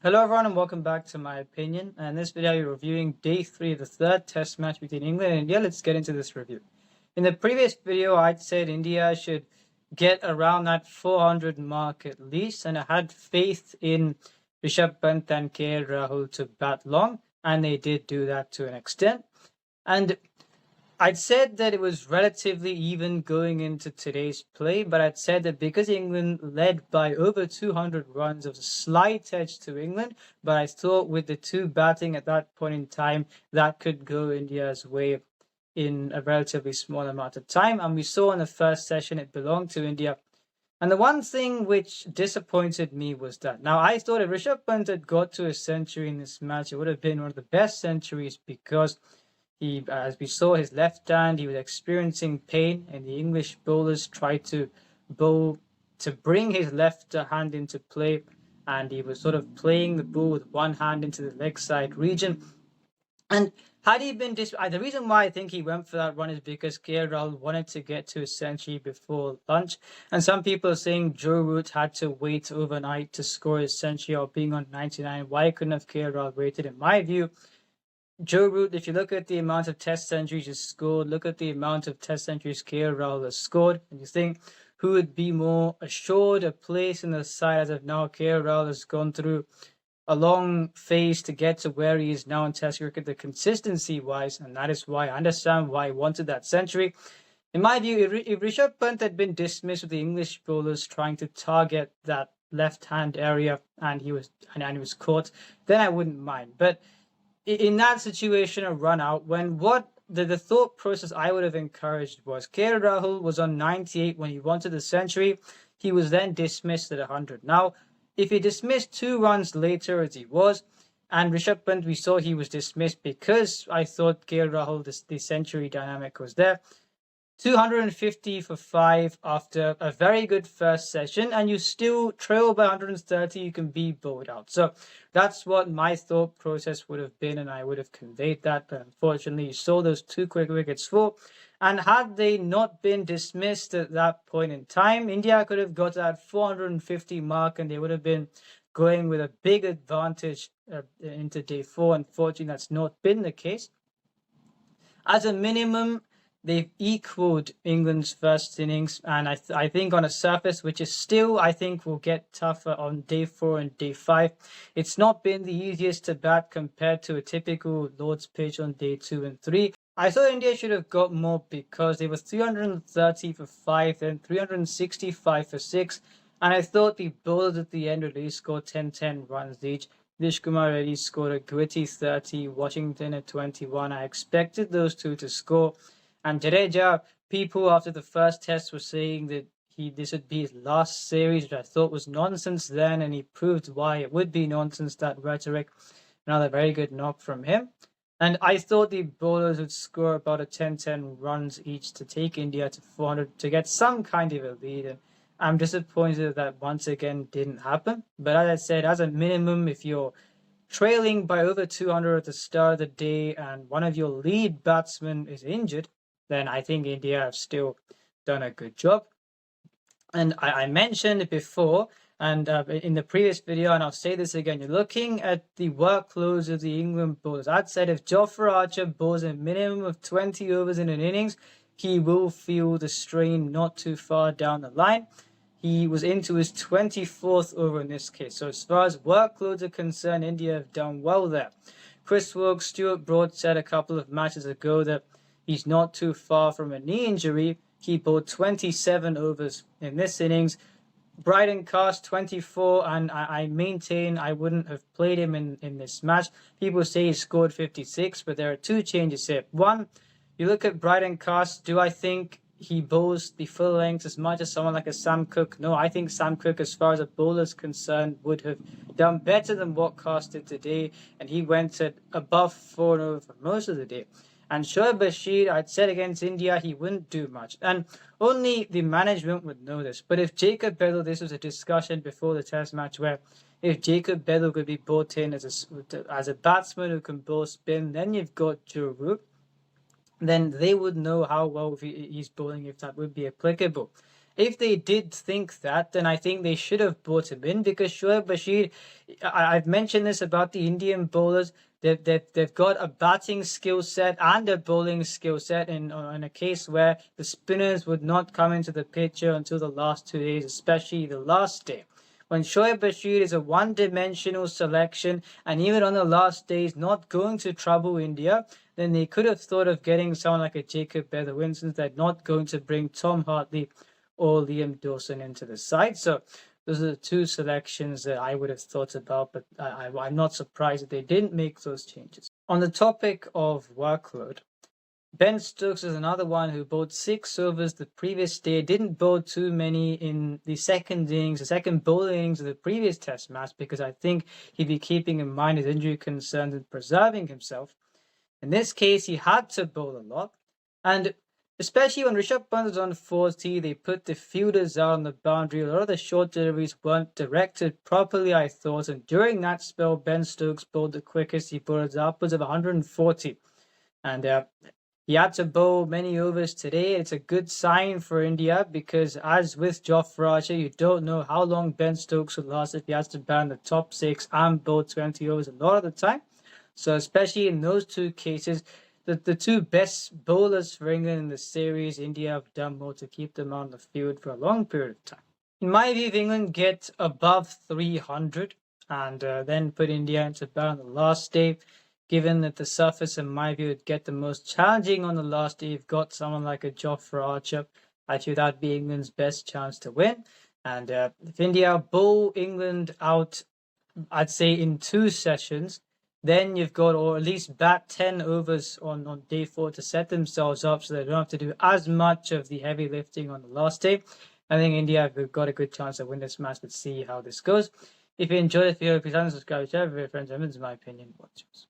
Hello everyone and welcome back to my opinion. And in this video we're reviewing day 3 of the third test match between England and India. Let's get into this review. In the previous video I'd said India should get around that 400 mark at least, and I had faith in Rishabh Pant and KL Rahul to bat long, and they did do that to an extent. And I'd said that it was relatively even going into today's play, but I'd said that because England led by over 200 runs, there was a slight edge to England, but I thought with the two batting at that point in time, that could go India's way in a relatively small amount of time. And we saw in the first session it belonged to India. And the one thing which disappointed me was that, now I thought if Rishabh Pant had got to a century in this match, it would have been one of the best centuries because he, as we saw, his left hand, he was experiencing pain, and the English bowlers tried to bowl to bring his left hand into play, and he was sort of playing the ball with one hand into the leg side region. And had he been the reason why I think he went for that run is because KL Rahul wanted to get to a century before lunch, and some people are saying Joe Root had to wait overnight to score his century or being on 99. Why couldn't have KL Rahul waited? In my view, Joe Root, if you look at the amount of test centuries he's scored, look at the amount of test centuries KL Rahul has scored, and you think who would be more assured a place in the side as of now. KL Rahul has gone through a long phase to get to where he is now in test cricket, the consistency wise, and that is why I understand why he wanted that century. In my view, if Rishabh Pant had been dismissed with the English bowlers trying to target that left hand area and he was caught, then I wouldn't mind. But in that situation, a run out, when the thought process I would have encouraged was KL Rahul was on 98 when he wanted the century. He was then dismissed at 100. Now, if he dismissed 2 runs later as he was, and Rishabh Pant, we saw he was dismissed because I thought KL Rahul, the century dynamic was there. 250 for 5 after a very good first session, and you still trail by 130, you can be bowled out. So that's what my thought process would have been, and I would have conveyed that. But unfortunately, you saw those 2 quick wickets fall. And had they not been dismissed at that point in time, India could have got that 450 mark, and they would have been going with a big advantage into day 4. Unfortunately, that's not been the case. As a minimum, they've equaled England's first innings, and I think on a surface which is still, I think, will get tougher on day 4 and day 5. It's not been the easiest to bat compared to a typical Lord's pitch on day 2 and 3. I thought India should have got more because they were 330 for 5, then 365 for 6, and I thought the bowlers at the end would at least score 10 runs each. Dish Kumar Reddy scored a gritty 30, Washington at 21. I expected those two to score. And Jadeja, people after the first test were saying that this would be his last series, which I thought was nonsense then, and he proved why it would be nonsense, that rhetoric. Another very good knock from him. And I thought the bowlers would score about a 10 runs each to take India to 400 to get some kind of a lead. And I'm disappointed that once again didn't happen. But as I said, as a minimum, if you're trailing by over 200 at the start of the day and one of your lead batsmen is injured, then I think India have still done a good job. And I mentioned it before and in the previous video, and I'll say this again, you're looking at the workloads of the England bowlers. I'd said if Jofra Archer bowls a minimum of 20 overs in an innings, he will feel the strain not too far down the line. He was into his 24th over in this case. So as far as workloads are concerned, India have done well there. Chris Woke, Stuart Broad said a couple of matches ago that he's not too far from a knee injury. He bowled 27 overs in this innings. Bryden Cast 24, and I maintain I wouldn't have played him in this match. People say he scored 56, but there are 2 changes here. One, you look at Bryden Cast, do I think he bowls the full length as much as someone like a Sam Cook? No, I think Sam Cook, as far as a bowler is concerned, would have done better than what Cast did today, and he went at above 4 over for most of the day. And Shoaib Bashir, I'd said against India, he wouldn't do much. And only the management would know this. But if Jacob Bedell, this was a discussion before the test match where if Jacob Bedell could be brought in as a batsman who can bowl spin, then you've got Joe Root, then they would know how well he's bowling if that would be applicable. if they did think that, then I think they should have brought him in, because Shoaib Bashir, I've mentioned this about the Indian bowlers. They've got a batting skill set and a bowling skill set in a case where the spinners would not come into the picture until the last 2 days, especially the last day. When Shoaib Bashir is a one-dimensional selection, and even on the last day is not going to trouble India, then they could have thought of getting someone like a Jacob Bedouin, since they're not going to bring Tom Hartley or Liam Dawson into the side. So those are the two selections that I would have thought about, but I'm not surprised that they didn't make those changes. On the topic of workload, Ben Stokes is another one who bowled 6 overs the previous day, didn't bowl too many in the second bowling innings of the previous test match, because I think he'd be keeping in mind his injury concerns and preserving himself. In this case, he had to bowl a lot, and especially when Rishabh Pant was on 40, they put the fielders out on the boundary. A lot of the short deliveries weren't directed properly, I thought, and during that spell, Ben Stokes bowled the quickest. He bowled upwards of 140, and he had to bowl many overs today. It's a good sign for India, because as with Jofra Archer, you don't know how long Ben Stokes will last if he has to bat in the top 6 and bowl 20 overs a lot of the time. So especially in those two cases, the two best bowlers for England in the series, India have done more to keep them on the field for a long period of time. In my view, if England get above 300 and then put India into bat on the last day, given that the surface, in my view, would get the most challenging on the last day, you've got someone like a Jofra Archer. Actually, that'd be England's best chance to win. And if India bowl England out, I'd say in 2 sessions, then you've got, or at least bat 10 overs on day 4 to set themselves up so they don't have to do as much of the heavy lifting on the last day. I think India have got a good chance to win this match. Let's see how this goes. If you enjoyed the video, please subscribe, share with your friends. This is my opinion. What's yours?